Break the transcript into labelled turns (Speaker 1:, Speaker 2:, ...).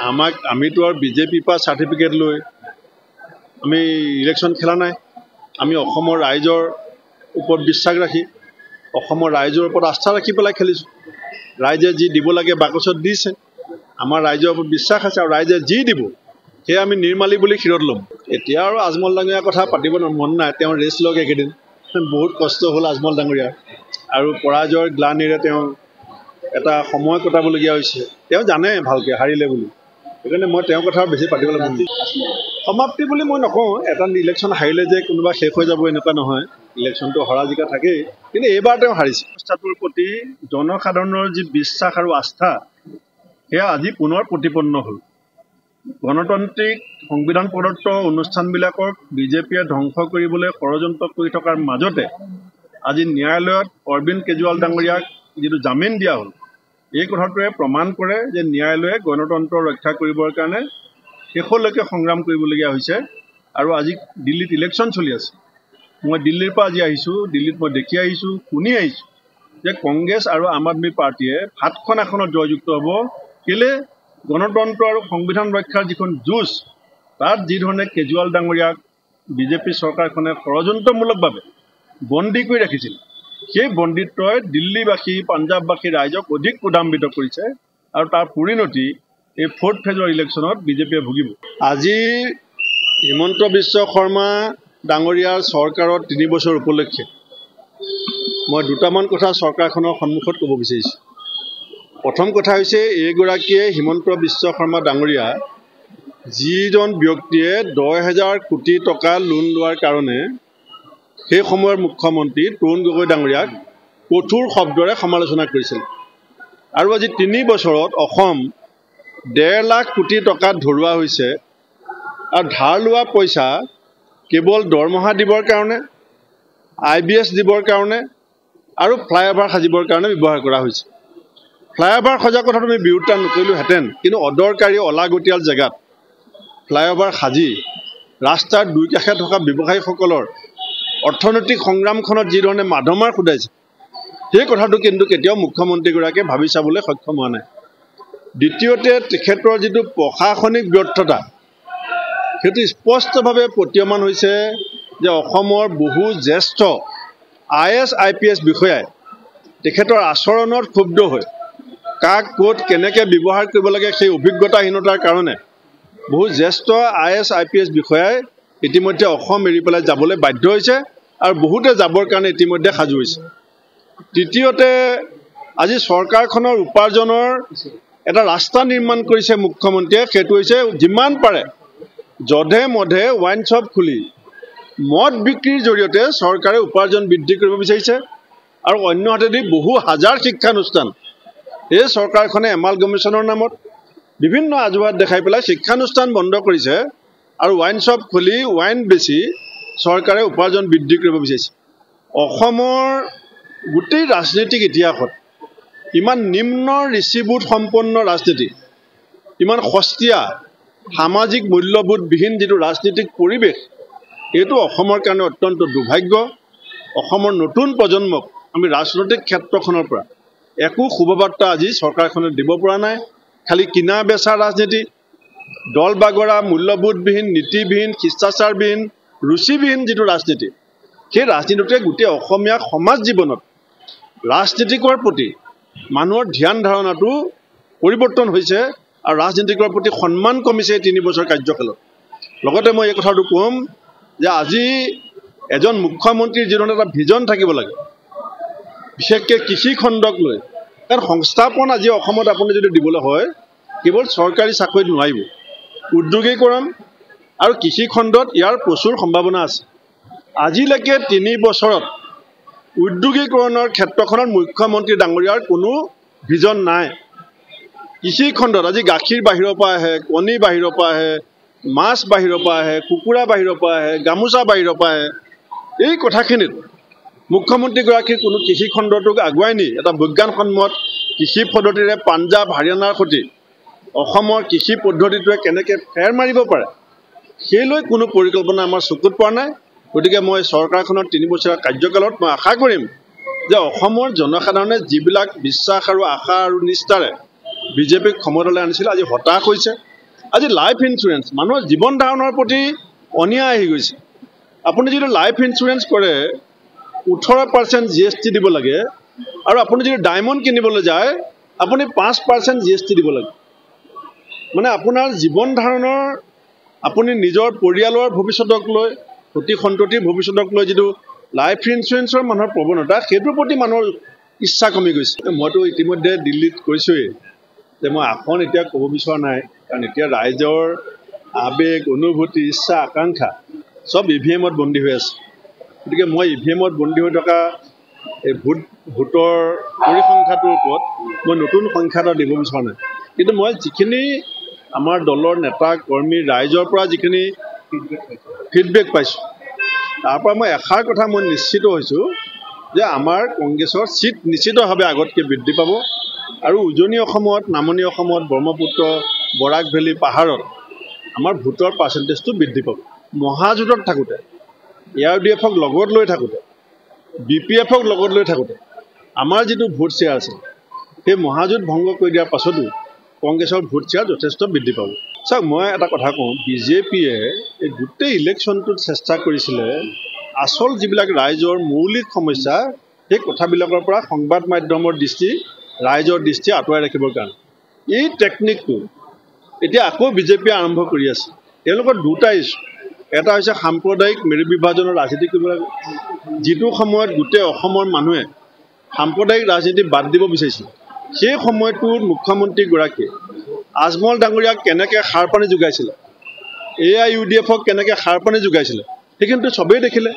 Speaker 1: আমিতো আৰু বিজেপিৰ পৰা চাৰ্টিফিকেট লৈ আমি ইলেকশ্যন খেলা নাই। আমি অসমৰ ৰাইজৰ ওপৰত বিশ্বাস ৰাখি অসমৰ ৰাইজৰ ওপৰত আস্থা ৰাখি পেলাই খেলিছোঁ। ৰাইজে যি দিব লাগে বাকচত দিছে। আমাৰ ৰাইজৰ ওপৰত বিশ্বাস আছে আৰু ৰাইজে যি দিব সেয়া আমি নিৰ্মালী বুলি শিৰত ল'ম। এতিয়া আৰু আজমল ডাঙৰীয়াৰ কথা পাতিব মন নাই। তেওঁ ৰেষ্ট লওক এইকেইদিন। বহুত কষ্ট হ'ল আজমল ডাঙৰীয়াৰ আৰু পৰাজয়ৰ গ্লানিৰে তেওঁ এটা সময় কটাবলগীয়া হৈছে। তেওঁ জানে ভালকৈ হাৰিলে বুলি, সেইকাৰণে মই তেওঁৰ কথা বেছি পাতিবলৈ মন নাই। সমাপ্তি বুলি মই নকওঁ। এটা ইলেকশ্যন হাৰিলে যে কোনোবা শেষ হৈ যাব এনেকুৱা নহয়। ইলেকশ্যনটো হৰা জিকা থাকেই, কিন্তু এইবাৰ তেওঁ হাৰিছে। ব্যৱস্থাটোৰ প্ৰতি জনসাধাৰণৰ যি বিশ্বাস আৰু আস্থা সেয়া আজি পুনৰ প্ৰতিপন্ন হ'ল। গণতান্ত্ৰিক সংবিধান প্ৰদত্ত অনুষ্ঠানবিলাকক বিজেপিয়ে ধ্বংস কৰিবলৈ ষড়যন্ত্ৰ কৰি থকাৰ মাজতে আজি ন্যায়ালয়ত অৰবিন্দ কেজৰিৱাল ডাঙৰীয়াক যিটো জামিন দিয়া হ'ল, এই কথাটোৱে প্ৰমাণ কৰে যে ন্যায়ালয়ে গণতন্ত্ৰ ৰক্ষা কৰিবৰ কাৰণে শেষলৈকে সংগ্ৰাম কৰিবলগীয়া হৈছে। আৰু আজি দিল্লীত ইলেকশ্যন চলি আছে। মই দিল্লীৰ পৰা আজি আহিছোঁ। দিল্লীত মই দেখি আহিছোঁ, শুনি আহিছোঁ যে কংগ্ৰেছ আৰু আম আদমি পাৰ্টীয়ে হাতখন এখনত জয়যুক্ত হ'ব। কেলৈ? গণতন্ত্ৰ আৰু সংবিধান ৰক্ষাৰ যিখন যুঁজ, তাত যিধৰণে কেজৰিৱাল ডাঙৰীয়াক বিজেপি চৰকাৰখনে ষড়যন্ত্ৰমূলকভাৱে বন্দী কৰি ৰাখিছিল, সেই বন্দীত্বই দিল্লীবাসী পাঞ্জাৱবাসী ৰাইজক অধিক ক্ৰোধান্বিত কৰিছে আৰু তাৰ পৰিণতি এই 4th ফেজৰ ইলেকশ্যনত বিজেপিয়ে ভুগিব। আজি হিমন্ত বিশ্ব শৰ্মা ডাঙৰীয়াৰ চৰকাৰৰ 3 বছৰ উপলক্ষে মই দুটামান কথা চৰকাৰখনৰ সন্মুখত ক'ব বিচাৰিছোঁ। প্ৰথম কথা হৈছে, এইগৰাকীয়ে হিমন্ত বিশ্ব শৰ্মা ডাঙৰীয়া যিজন ব্যক্তিয়ে 10,000 কোটি টকা লোন লোৱাৰ কাৰণে সেই সময়ৰ মুখ্যমন্ত্ৰী তৰুণ গগৈ ডাঙৰীয়াক কঠোৰ শব্দৰে সমালোচনা কৰিছিল। আৰু আজি 3 বছৰত অসম 1.5 লাখ কোটি টকাত ধৰুৱা হৈছে আৰু ধাৰ লোৱা পইচা কেৱল দৰমহা দিবৰ কাৰণে, IBS দিবৰ কাৰণে আৰু ফ্লাইঅভাৰ সাজিবৰ কাৰণে ব্যৱহাৰ কৰা হৈছে। ফ্লাইঅভাৰ সজা কথাটো আমি বিৰোধিতা নকৰিলোহেঁতেন, কিন্তু অদৰকাৰী অলাগতিয়াল জেগাত ফ্লাইঅভাৰ সাজি ৰাস্তাৰ দুই কাষে থকা ব্যৱসায়ীসকলৰ অৰ্থনৈতিক সংগ্ৰামখনত যিধৰণে মাধমাৰ খুটাইছে, সেই কথাটো কিন্তু কেতিয়াও মুখ্যমন্ত্ৰীগৰাকীয়ে ভাবি চাবলৈ সক্ষম হোৱা নাই। দ্বিতীয়তে, তেখেতৰ যিটো প্ৰশাসনিক ব্যৰ্থতা সেইটো স্পষ্টভাৱে প্ৰতীয়মান হৈছে যে অসমৰ বহু জ্যেষ্ঠ IS IPS বিষয়াই তেখেতৰ আচৰণত ক্ষুব্ধ হৈ কাক ক'ত কেনেকৈ ব্যৱহাৰ কৰিব লাগে সেই অভিজ্ঞতাহীনতাৰ কাৰণে বহু জ্যেষ্ঠ IS IPS বিষয়াই ইতিমধ্যে অসম এৰি পেলাই যাবলৈ বাধ্য হৈছে আৰু বহুতে যাবৰ কাৰণে ইতিমধ্যে সাজু হৈছে। তৃতীয়তে, আজি চৰকাৰখনৰ উপাৰ্জনৰ এটা ৰাস্তা নিৰ্মাণ কৰিছে মুখ্যমন্ত্ৰীয়ে, সেইটো হৈছে যিমান পাৰে যধে মধে ৱাইন শ্বপ খুলি মদ বিক্ৰীৰ জৰিয়তে চৰকাৰে উপাৰ্জন বৃদ্ধি কৰিব বিচাৰিছে। আৰু অন্য হাতেদি বহু হাজাৰ শিক্ষানুষ্ঠান এই চৰকাৰখনে এমালগমেশ্যনৰ নামত বিভিন্ন অজুহাত দেখাই পেলাই শিক্ষানুষ্ঠান বন্ধ কৰিছে আৰু ৱাইন শ্বপ খুলি ৱাইন বেচি চৰকাৰে উপাৰ্জন বৃদ্ধি কৰিব বিচাৰিছে। অসমৰ গোটেই ৰাজনৈতিক ইতিহাসত ইমান নিম্ন ঋষিবোধ সম্পন্ন ৰাজনীতি, ইমান সস্তীয়া সামাজিক মূল্যবোধবিহীন যিটো ৰাজনীতিক পৰিৱেশ, এইটো অসমৰ কাৰণে অত্যন্ত দুৰ্ভাগ্য। অসমৰ নতুন প্ৰজন্মক আমি ৰাজনৈতিক ক্ষেত্ৰখনৰ পৰা একো শুভবাৰ্তা আজি চৰকাৰখনে দিব পৰা নাই। খালি কিনা বেচা ৰাজনীতি, দল বাগৰা, মূল্যবোধবিহীন, নীতিবিহীন, শিষ্টাচাৰবিহীন, ৰুচিবিহীন যিটো ৰাজনীতি, সেই ৰাজনীতিটোৱে গোটেই অসমীয়া সমাজ জীৱনত ৰাজনীতিকৰ প্ৰতি মানুহৰ ধ্যান ধাৰণাটো পৰিৱৰ্তন হৈছে আৰু ৰাজনীতিকৰ প্ৰতি সন্মান কমিছে 3 বছৰ কাৰ্যকালত। লগতে মই এই কথাটো ক'ম যে আজি এজন মুখ্যমন্ত্ৰীৰ যিধৰণে এটা ভিজন থাকিব লাগে, বিশেষকৈ কৃষি খণ্ডক লৈ, কাৰণ সংস্থাপন আজি অসমত আপুনি যদি দিবলৈ হয় কেৱল চৰকাৰী চাকৰিত নোৱাৰিব। উদ্যোগীকৰণ আৰু কৃষি খণ্ডত ইয়াৰ প্ৰচুৰ সম্ভাৱনা আছে। আজিলৈকে 3 বছৰত উদ্যোগীকৰণৰ ক্ষেত্ৰখনত মুখ্যমন্ত্ৰী ডাঙৰীয়াৰ কোনো ভিজন নাই। কৃষি খণ্ডত আজি গাখীৰ বাহিৰৰ পৰা আহে, কণী বাহিৰৰ পৰা আহে, মাছ বাহিৰৰ পৰা আহে, কুকুৰা বাহিৰৰ পৰা আহে, গামোচা বাহিৰৰ পৰা আহে। এই কথাখিনিত মুখ্যমন্ত্ৰীগৰাকীৰ কোনো কৃষি খণ্ডটোক আগুৱাই নি এটা বিজ্ঞানসন্মত কৃষি পদ্ধতিৰে পাঞ্জাৱ হাৰিয়ানাৰ সৈতে অসমৰ কৃষি পদ্ধতিটোৱে কেনেকৈ ফেৰ মাৰিব পাৰে, সেইলৈ কোনো পৰিকল্পনা আমাৰ চকুত পৰা নাই। গতিকে মই চৰকাৰখনৰ 3 বছৰীয়া কাৰ্যকালত মই আশা কৰিম যে অসমৰ জনসাধাৰণে যিবিলাক বিশ্বাস আৰু আশা আৰু নিষ্ঠাৰে বিজেপিক ক্ষমতালৈ আনিছিল আজি হতাশ হৈছে আজি লাইফ ইঞ্চুৰেঞ্চ মানুহৰ জীৱন ধাৰণৰ প্ৰতি অন্যায় আহি গৈছে আপুনি যদি লাইফ ইঞ্চুৰেঞ্চ কৰে 18% GST দিব লাগে আৰু আপুনি যদি ডায়মণ্ড কিনিবলৈ যায় আপুনি 5% GST দিব লাগে মানে আপোনাৰ জীৱন ধাৰণৰ আপুনি নিজৰ পৰিয়ালৰ ভৱিষ্যতক লৈ প্ৰতি সন্ততিৰ ভৱিষ্যতক লৈ যিটো লাইফ ইঞ্চুৰেঞ্চৰ মানুহৰ প্ৰৱণতা সেইটোৰ প্ৰতি মানুহৰ ইচ্ছা কমি গৈছে মইতো ইতিমধ্যে দিল্লীত কৈছোৱেই যে মই আসন এতিয়া ক'ব বিচৰা নাই কাৰণ এতিয়া ৰাইজৰ আবেগ অনুভূতি ইচ্ছা আকাংক্ষা সব EVMত বন্দী হৈ আছে গতিকে মই EVMত বন্দী হৈ থকা এই ভোটৰ পৰিসংখ্যাটোৰ ওপৰত মই নতুন সংখ্যা এটা দিব বিচৰা নাই কিন্তু মই যিখিনি আমাৰ দলৰ নেতা কৰ্মী ৰাইজৰ পৰা যিখিনি ফিডবেক পাইছোঁ তাৰ পৰা মই এষাৰ কথা মই নিশ্চিত হৈছোঁ যে আমাৰ কংগ্ৰেছৰ সিট নিশ্চিতভাৱে আগতকৈ বৃদ্ধি পাব আৰু উজনি অসমত নামনি অসমত ব্ৰহ্মপুত্ৰ বৰাক ভেলী পাহাৰত আমাৰ ভোটৰ পাৰ্চেণ্টেজটো বৃদ্ধি পাব মহাজোঁটত থাকোঁতে ARDFক লগত লৈ থাকোঁতে BPFক লগত লৈ থাকোঁতে আমাৰ যিটো ভোট শ্বেয়াৰ আছে সেই মহাজোঁট ভংগ কৰি দিয়াৰ পাছতো কংগ্ৰেছৰ ভোট শ্বেয়াৰ যথেষ্ট বৃদ্ধি পাব চাওক মই এটা কথা কওঁ বিজেপিয়ে এই গোটেই ইলেকশ্যনটোত চেষ্টা কৰিছিলে আচল যিবিলাক ৰাইজৰ মৌলিক সমস্যা সেই কথাবিলাকৰ পৰা সংবাদ মাধ্যমৰ দৃষ্টি ৰাইজৰ দৃষ্টি আঁতৰাই ৰাখিবৰ কাৰণে এই টেকনিকটো এতিয়া আকৌ বিজেপিয়ে আৰম্ভ কৰি আছে তেওঁলোকৰ দুটা ইছ্যু এটা হৈছে সাম্প্ৰদায়িক মেৰু বিভাজনৰ ৰাজনীতি কৰিব লাগে যিটো সময়ত গোটেই অসমৰ মানুহে সাম্প্ৰদায়িক ৰাজনীতি বাদ দিব বিচাৰিছিল সেই সময়টোত মুখ্যমন্ত্ৰীগৰাকীয়ে আজমল ডাঙৰীয়াক কেনেকৈ সাৰ পানী যোগাইছিলে AIUDFক কেনেকৈ সাৰ পানী যোগাইছিলে সেইখিনিতো চবেই দেখিলে